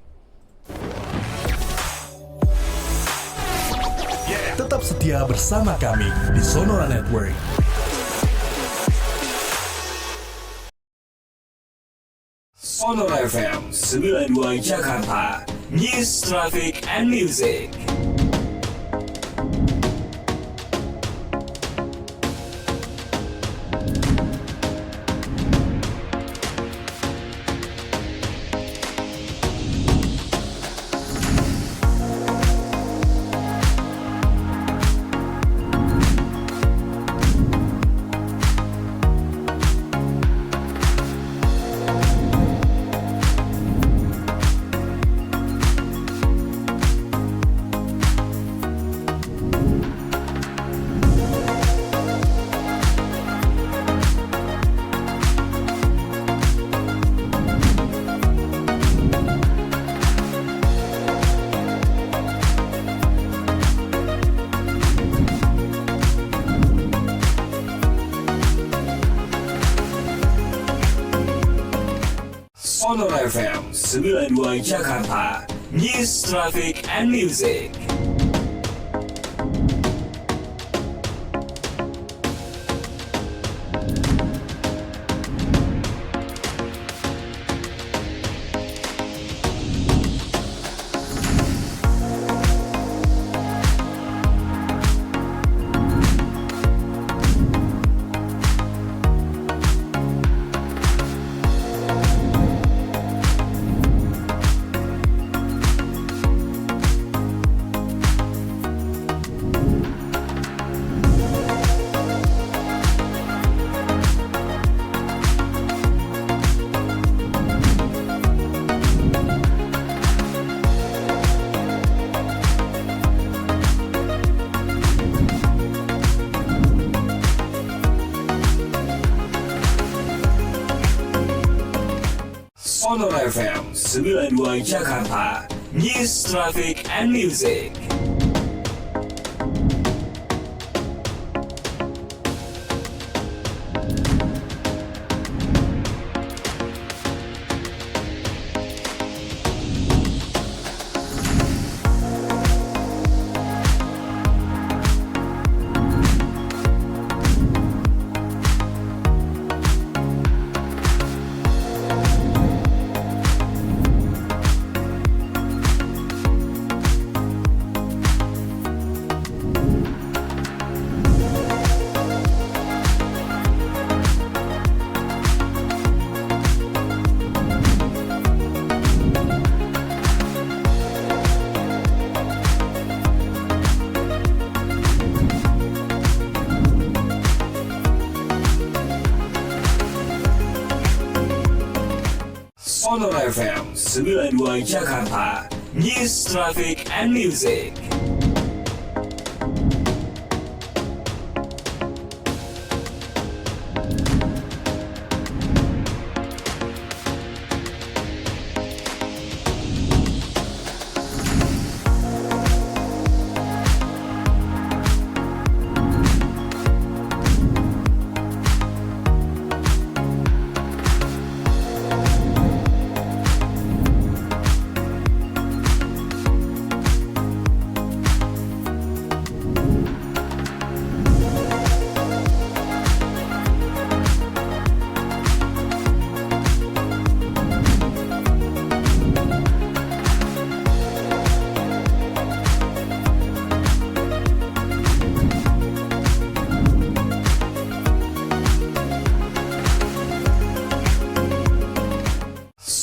Tetap setia bersama kami di Sonora Network. Sonora FM 92 Jakarta. News, Traffic, and Music. Sonora FM 92 Jakarta. News, Traffic, and Music. Sonora FM 92 Jakarta. News, Traffic, and Music. Sonora FM 92 Jakarta. News, Traffic, and Music.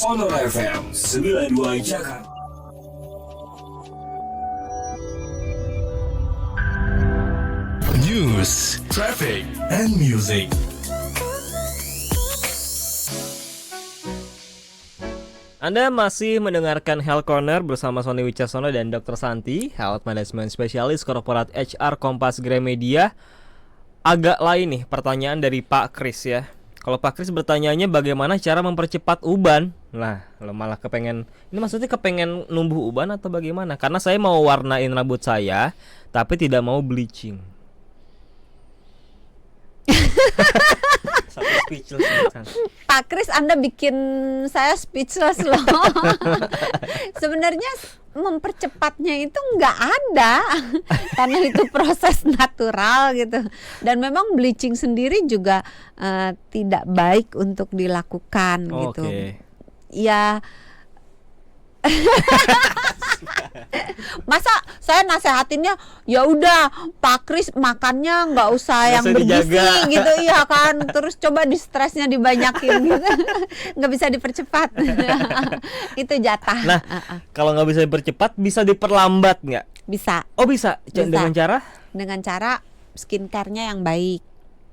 Sonora FM 92 Jakarta. News, traffic, and music. Anda masih mendengarkan Health Corner bersama Sony Wicaksono dan Dr. Santi, Health Management Specialist Corporate HR Kompas Gramedia. Agak lain nih pertanyaan dari Pak Kris ya. Kalau Pak Kris bertanyanya bagaimana cara mempercepat uban. Nah, lo malah kepengen, ini maksudnya kepengen numbuh uban atau bagaimana? Karena saya mau warnain rambut saya, tapi tidak mau bleaching. Sampai speechless kan. Pak Kris, Anda bikin saya speechless loh. Sebenarnya mempercepatnya itu nggak ada, karena itu proses natural gitu. Dan memang bleaching sendiri juga tidak baik untuk dilakukan gitu. Ya. Masa saya nasehatinnya ya udah Pak Kris makannya nggak usah yang bergizi gitu ya kan, terus coba di stresnya dibanyakin gitu. Nggak bisa dipercepat. Itu jatah. Nah, kalau nggak bisa dipercepat bisa diperlambat nggak? Bisa. Oh bisa. Dengan cara? Dengan cara skincare-nya yang baik.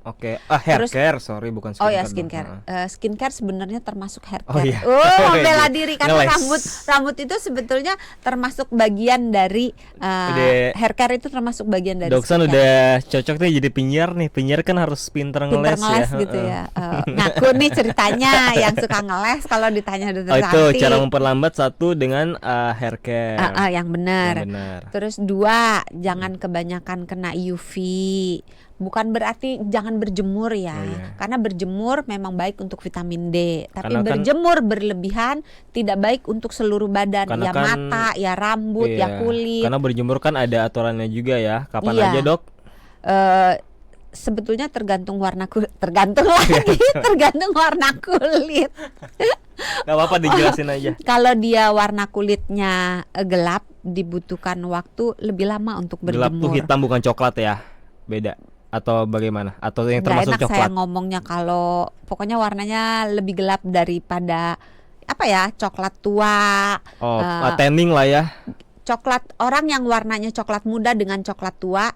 Oke, hair care, sorry bukan skincare. Oh ya skincare. Skincare sebenarnya termasuk hair care. Oh, iya. Bela diri karena rambut itu sebetulnya termasuk bagian dari hair care, itu termasuk bagian dari. Doksan udah cocok nih jadi penyiar nih. Penyiar kan harus pinter ngeles ya. Gitu ya. Ngaku nih ceritanya yang suka ngeles kalau ditanya dokter Santi. Itu cara memperlambat satu dengan hair care. Yang benar. Terus 2, jangan kebanyakan kena UV. Bukan berarti jangan berjemur ya, karena berjemur memang baik untuk vitamin D. Tapi karena berjemur berlebihan tidak baik untuk seluruh badan, ya mata, ya rambut, ya kulit. Karena berjemur kan ada aturannya juga ya. Kapan aja dok? Sebetulnya tergantung warna kulit, tergantung warna kulit. Gak apa-apa dijelasin aja. Kalau dia warna kulitnya gelap, dibutuhkan waktu lebih lama untuk berjemur. Gelap tuh hitam bukan coklat ya, beda. Atau bagaimana? Atau yang termasuk enak coklat? Saya ngomongnya kalau pokoknya warnanya lebih gelap daripada coklat tua. Tanning lah ya. Coklat, orang yang warnanya coklat muda dengan coklat tua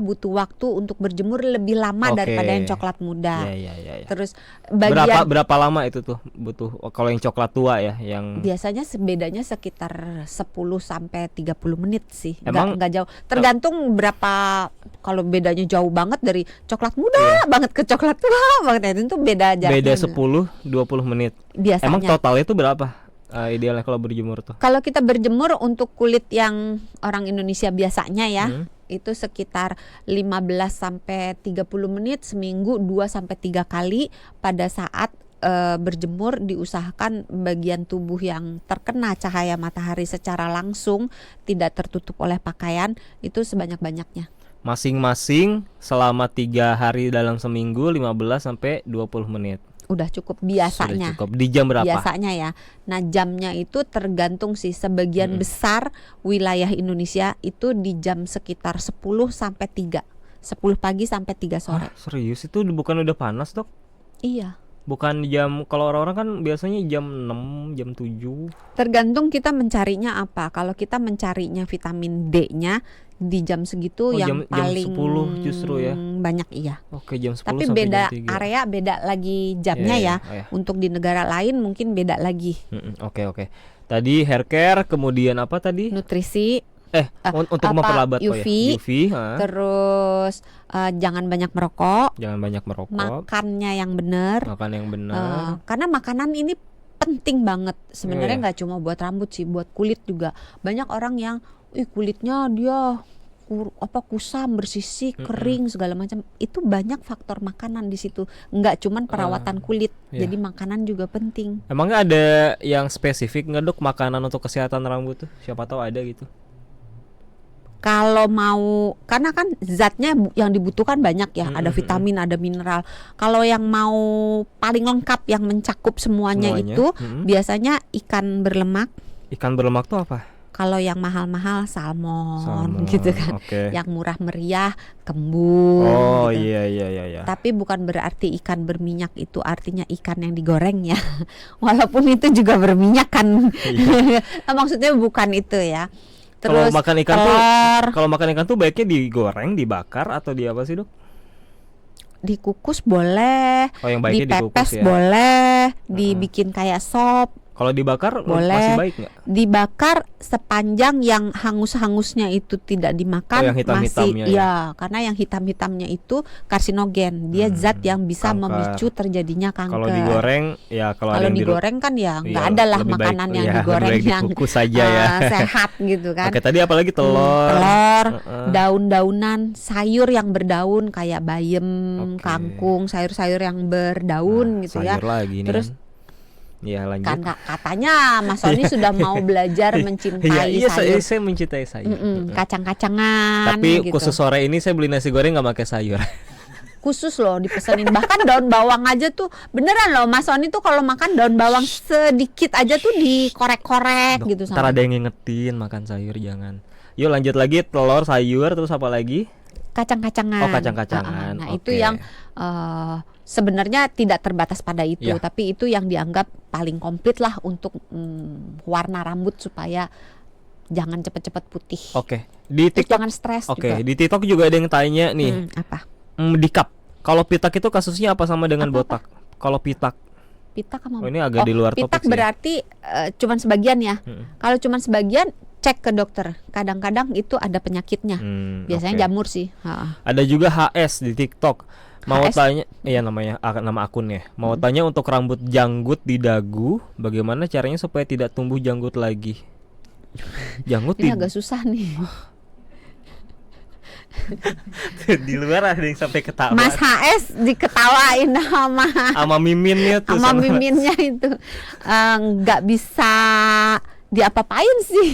butuh waktu untuk berjemur lebih lama daripada yang coklat muda. Ya. Terus bagian berapa lama itu tuh butuh kalau yang coklat tua ya, yang biasanya bedanya sekitar 10 sampai 30 menit sih. Emang enggak jauh. Tergantung berapa, kalau bedanya jauh banget dari coklat muda banget ke coklat tua banget, itu beda jaraknya. Beda 10-20 menit. Biasanya. Emang totalnya itu berapa? Idealnya kalau berjemur tuh. Kalau kita berjemur untuk kulit yang orang Indonesia biasanya ya, itu sekitar 15 sampai 30 menit seminggu 2 sampai 3 kali. Pada saat berjemur diusahakan bagian tubuh yang terkena cahaya matahari secara langsung, tidak tertutup oleh pakaian, itu sebanyak-banyaknya. Masing-masing selama 3 hari dalam seminggu 15 sampai 20 menit. Udah cukup biasanya. Sudah cukup. Di jam berapa? Biasanya ya. Nah, jamnya itu tergantung sih. Sebagian besar wilayah Indonesia itu di jam sekitar 10 sampai 3. 10 pagi sampai 3 sore. Serius itu bukan udah panas, Dok? Iya. Bukan jam, kalau orang-orang kan biasanya jam 6, jam 7. Tergantung kita mencarinya apa. Kalau kita mencarinya vitamin D-nya di jam segitu yang paling jam 10 justru ya. Banyak iya. Oke, jam 10 tapi sampai beda jam 3. area, beda lagi jamnya ya. Untuk di negara lain mungkin beda lagi. Oke. Tadi hair care, kemudian apa tadi? Nutrisi. Untuk memperlambat UV, terus jangan banyak merokok. Makannya yang benar. Karena makanan ini penting banget sebenarnya, nggak cuma buat rambut sih, buat kulit juga. Banyak orang yang kulitnya dia kusam, bersisik, kering segala macam. Itu banyak faktor makanan di situ. Nggak cuman perawatan kulit. Jadi makanan juga penting. Emangnya ada yang spesifik nggak dok makanan untuk kesehatan rambut tuh? Siapa tahu ada gitu. Kalau mau, karena kan zatnya yang dibutuhkan banyak ya, ada vitamin, ada mineral. Kalau yang mau paling lengkap yang mencakup semuanya itu biasanya ikan berlemak. Ikan berlemak tuh apa? Kalau yang mahal-mahal salmon Salmon, gitu kan. oke. Yang murah meriah kembung Oh gitu. iya. Tapi bukan berarti ikan berminyak itu artinya ikan yang digoreng ya. Walaupun itu juga berminyak kan. Maksudnya bukan itu ya. Kalau Terus makan ikan tuh, telur kalau makan ikan tuh baiknya digoreng, dibakar atau di apa sih, Dok? dikukus boleh, Oh, yang baiknya dikukus dipepes ya. boleh, dibikin kayak sop. Kalau dibakar Boleh. masih baik nggak? Dibakar sepanjang yang hangus-hangusnya itu tidak dimakan, Oh, yang hitam-hitamnya masih ya? karena yang hitam-hitamnya itu karsinogen. Dia zat yang bisa kanker. memicu terjadinya kanker. Kalau digoreng ya kalau ada Kalau yang digoreng kan ya nggak iya, ada lah lebih baik- makanan yang iya, digoreng lebih baik yang dikukus saja ya. sehat gitu kan. Oke, tadi apalagi telur. Telur, Heeh. daun-daunan, sayur yang berdaun kayak bayem, Oke. kangkung, sayur-sayur yang berdaun gitu ya. Sayur lagi nih Terus kan. Ya lanjut. Karena katanya Mas Sony sudah mau belajar mencintai Iya, sayur. saya mencintai sayur. Kacang-kacangan Tapi gitu. khusus sore ini saya beli nasi goreng nggak pakai sayur. Khusus loh dipesenin, bahkan daun bawang aja tuh beneran loh Mas Sony tuh kalau makan daun bawang sedikit aja tuh dikorek-korek gitu Ntar sama. ada yang ngingetin makan sayur jangan. Yuk lanjut lagi, telur, sayur, terus apa lagi? Kacang-kacangan. Oh, kacang-kacangan. Nah, itu Oke. yang sebenarnya tidak terbatas pada itu, Iya. tapi itu yang dianggap paling komplit lah untuk warna rambut supaya jangan cepet-cepet putih. Oke. Di Terus TikTok. jangan stres Oke, juga. di TikTok juga ada yang tanya nih. Apa? Dikap. Kalau pitak itu kasusnya apa sama dengan botak? Kalau pitak. Pitak sama Oh, ini agak di luar topik pitak sih ya. berarti cuman sebagian ya. Mm. Kalau cuman sebagian cek ke dokter. Kadang-kadang itu ada penyakitnya. Biasanya oke. jamur sih. Ha. Ada juga HS di TikTok. Mau HS? tanya, iya namanya nama akunnya. Mau tanya untuk rambut janggut di dagu, bagaimana caranya supaya tidak tumbuh janggut lagi? Janggut Ini agak susah nih. di luar ada yang sampai ketawa. Mas HS diketawain Sama miminnya tuh sama miminnya itu nggak bisa diapa-apain sih.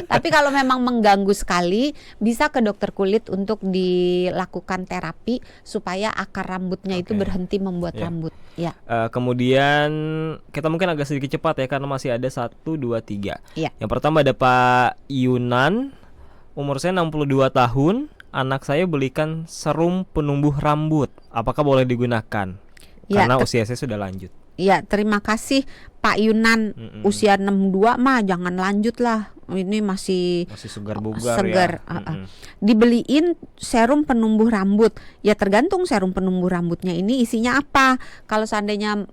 Tapi kalau memang mengganggu sekali, bisa ke dokter kulit untuk dilakukan terapi supaya akar rambutnya itu Oke. berhenti membuat Ya. rambut. Ya, Kemudian kita mungkin agak sedikit cepat ya karena masih ada 1, 2, 3. Iya. Yang pertama ada Pak Yunan, umur saya 62 tahun, anak saya belikan serum penumbuh rambut. Apakah boleh digunakan? Ya, Karena usia saya sudah lanjut. ya terima kasih Pak Yunan. Usia 62 mah jangan lanjut lah. Ini masih Masih segar bugar segar. ya. Dibeliin serum penumbuh rambut. Ya tergantung serum penumbuh rambutnya ini isinya apa. Kalau seandainya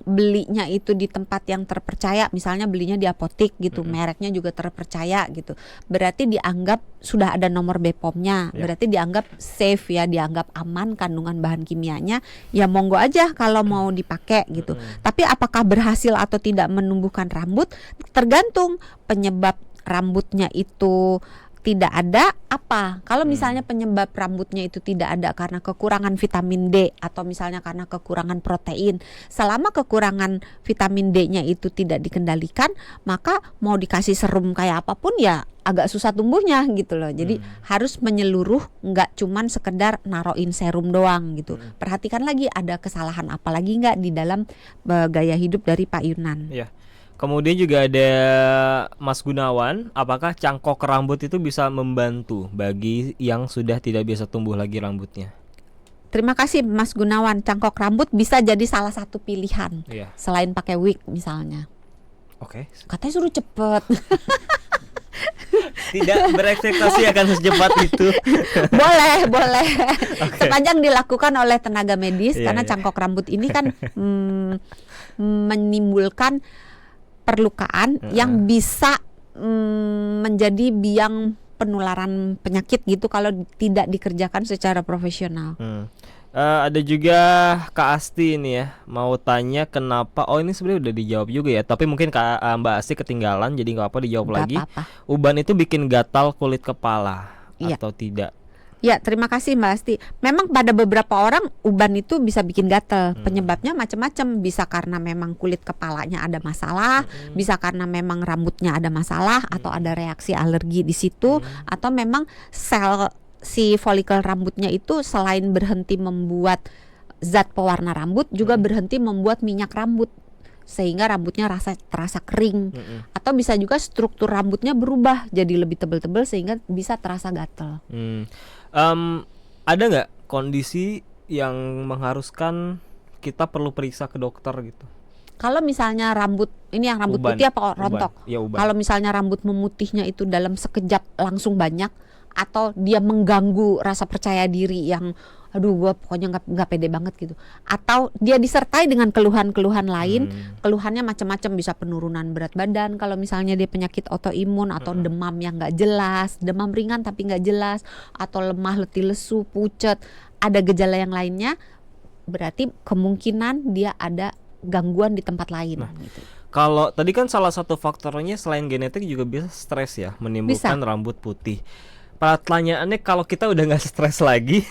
belinya itu di tempat yang terpercaya, misalnya belinya di apotik gitu, mereknya juga terpercaya gitu, berarti dianggap sudah ada nomor BPOM-nya, Ya. berarti dianggap safe ya, dianggap aman kandungan bahan kimianya. Ya monggo aja kalau mau dipakai gitu. Tapi apakah berhasil atau tidak menumbuhkan rambut tergantung penyebab rambutnya itu tidak ada apa. Kalau misalnya penyebab rambutnya itu tidak ada karena kekurangan vitamin D atau misalnya karena kekurangan protein, selama kekurangan vitamin D-nya itu tidak dikendalikan, maka mau dikasih serum kayak apapun ya agak susah tumbuhnya gitu loh. Jadi harus menyeluruh, nggak cuman sekedar naroin serum doang gitu. Perhatikan lagi ada kesalahan apa lagi nggak di dalam gaya hidup dari Pak Yunan. Ya. Kemudian juga ada Mas Gunawan, apakah cangkok rambut itu bisa membantu bagi yang sudah tidak biasa tumbuh lagi rambutnya? Terima kasih Mas Gunawan. Cangkok rambut bisa jadi salah satu pilihan Iya. selain pakai wig misalnya. Oke. Katanya suruh cepet. Tidak berekspektasi akan secepat itu. boleh. Oke. Sepanjang dilakukan oleh tenaga medis, Iya, karena iya. cangkok rambut ini kan menimbulkan perlukaan yang bisa menjadi biang penularan penyakit gitu kalau tidak dikerjakan secara profesional. Ada juga Kak Asti ini ya, mau tanya kenapa? Oh ini sebenarnya udah dijawab juga ya, tapi mungkin Mbak Asti ketinggalan, jadi nggak apa dijawab Nggak lagi. apa-apa. Uban itu bikin gatal kulit kepala Iya. atau tidak? Ya, terima kasih Mbak Asti. Memang pada beberapa orang uban itu bisa bikin gatel. Penyebabnya macam-macam. Bisa karena memang kulit kepalanya ada masalah, bisa karena memang rambutnya ada masalah, atau ada reaksi alergi di situ, atau memang sel si folikel rambutnya itu selain berhenti membuat zat pewarna rambut, juga berhenti membuat minyak rambut. sehingga rambutnya terasa kering. Atau bisa juga struktur rambutnya berubah jadi lebih tebel-tebel sehingga bisa terasa gatel. Ada nggak kondisi yang mengharuskan kita perlu periksa ke dokter gitu? Kalau misalnya rambut ini yang rambut Uban. putih apa rontok? Ya, uban. Kalau misalnya rambut memutihnya itu dalam sekejap langsung banyak, atau dia mengganggu rasa percaya diri yang aduh gue pokoknya nggak pede banget gitu, atau dia disertai dengan keluhan-keluhan lain, keluhannya macam-macam, bisa penurunan berat badan kalau misalnya dia penyakit autoimun, atau demam yang nggak jelas, demam ringan tapi nggak jelas, atau lemah, letih, lesu, pucet, ada gejala yang lainnya, berarti kemungkinan dia ada gangguan di tempat lain. Gitu. Kalau tadi kan salah satu faktornya selain genetik juga bisa stres ya, menimbulkan rambut putih. Pertanyaannya, kalau kita udah nggak stres lagi,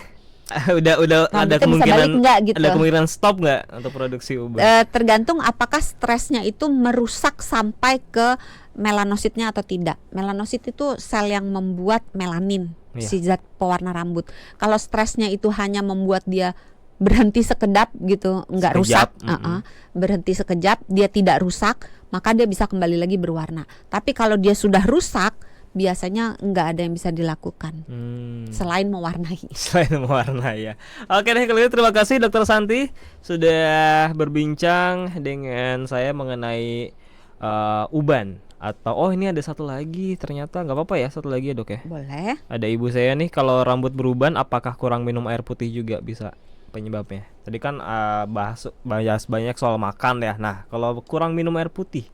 udah ada kemungkinan gitu. Ada kemungkinan stop nggak untuk produksi uban? Tergantung apakah stresnya itu merusak sampai ke melanositnya atau tidak. Melanosit itu sel yang membuat melanin, si zat pewarna rambut. Kalau stresnya itu hanya membuat dia berhenti sekedap gitu, nggak rusak, berhenti sekejap, dia tidak rusak, maka dia bisa kembali lagi berwarna. Tapi kalau dia sudah rusak, biasanya nggak ada yang bisa dilakukan selain mewarnai. Selain mewarnai ya. Oke deh, kalau gitu terima kasih Dokter Santi sudah berbincang dengan saya mengenai uban. Atau ini ada satu lagi, ternyata nggak apa-apa ya, satu lagi ya dok ya. Boleh. Ada ibu saya nih, kalau rambut beruban apakah kurang minum air putih juga bisa penyebabnya? Tadi kan bahas banyak soal makan ya. Nah kalau kurang minum air putih,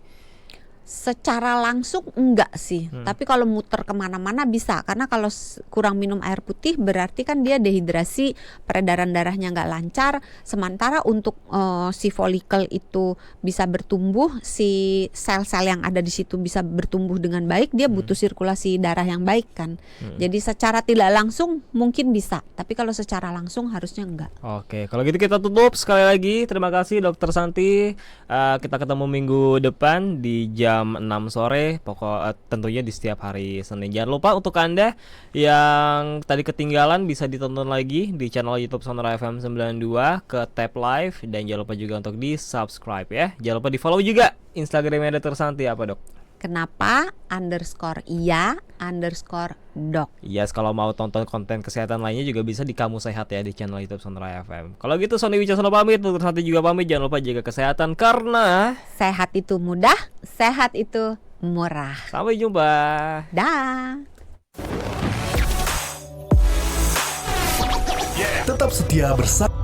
secara langsung enggak sih, tapi kalau muter kemana-mana bisa, karena kalau kurang minum air putih berarti kan dia dehidrasi, peredaran darahnya nggak lancar. Sementara untuk si folikel itu bisa bertumbuh, si sel-sel yang ada di situ bisa bertumbuh dengan baik, dia butuh sirkulasi darah yang baik kan. Jadi secara tidak langsung mungkin bisa, tapi kalau secara langsung harusnya enggak. Oke, kalau gitu kita tutup sekali lagi. Terima kasih Dokter Santi. Kita ketemu minggu depan di jam 6 sore, tentunya di setiap hari Senin. Jangan lupa untuk Anda yang tadi ketinggalan bisa ditonton lagi di channel YouTube Sonora FM 92 ke tab live, dan jangan lupa juga untuk di subscribe ya. Jangan lupa di follow juga Instagramnya Dokter Santi apa dok? Kenapa _iya_dok. Yes, kalau mau tonton konten kesehatan lainnya juga bisa di Kamu Sehat ya di channel YouTube Sonora FM. Kalau gitu Sony Wicaksono pamit, Dokter Santi juga pamit. Jangan lupa jaga kesehatan karena sehat itu mudah, sehat itu murah. Sampai jumpa. Dah. Tetap setia bersama